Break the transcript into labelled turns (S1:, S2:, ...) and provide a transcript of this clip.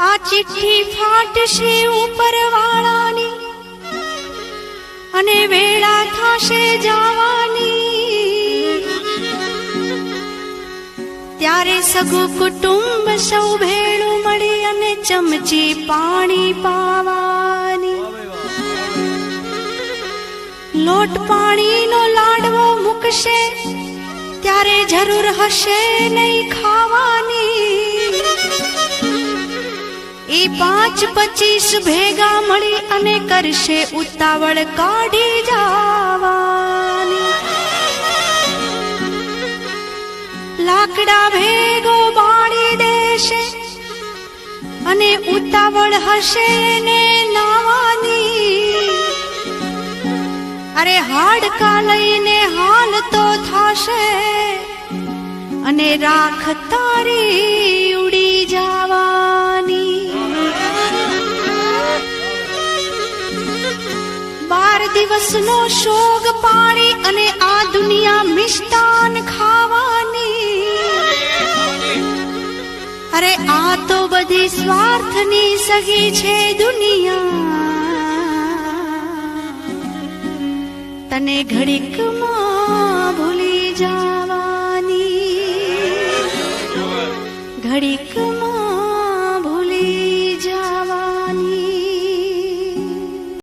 S1: આ ચિઠ્ઠી ફાટશે ઉપરવાળાની અને વેળા થશે જવાની, ત્યારે સગું કુટુંબ સૌ ભેળું મળી અને ચમચી પાણી પાવાની. લોટ પાણીનો લાડવો મૂકશે ત્યારે જરૂર હશે નહીં ખાવાની. એ 5-25 ભેગા મળી અને કરશે ઉતાવળ કાઢી જવાની. લાકડા ભેગો બાળી દેશે અને ઉતાવળ હશે ને નાવાની. અરે હાડકા લઈને હાલ તો થશે અને રાખ તારી ઉડી જવાની. 12 દિવસનો શોગ પાડી અને આ દુનિયા મિષ્ટાન ખાવાની. અરે આ તો બધી સ્વાર્થની સગી છે દુનિયા, તને ઘડીકમાં ભૂલી જવાની, ઘડીકમાં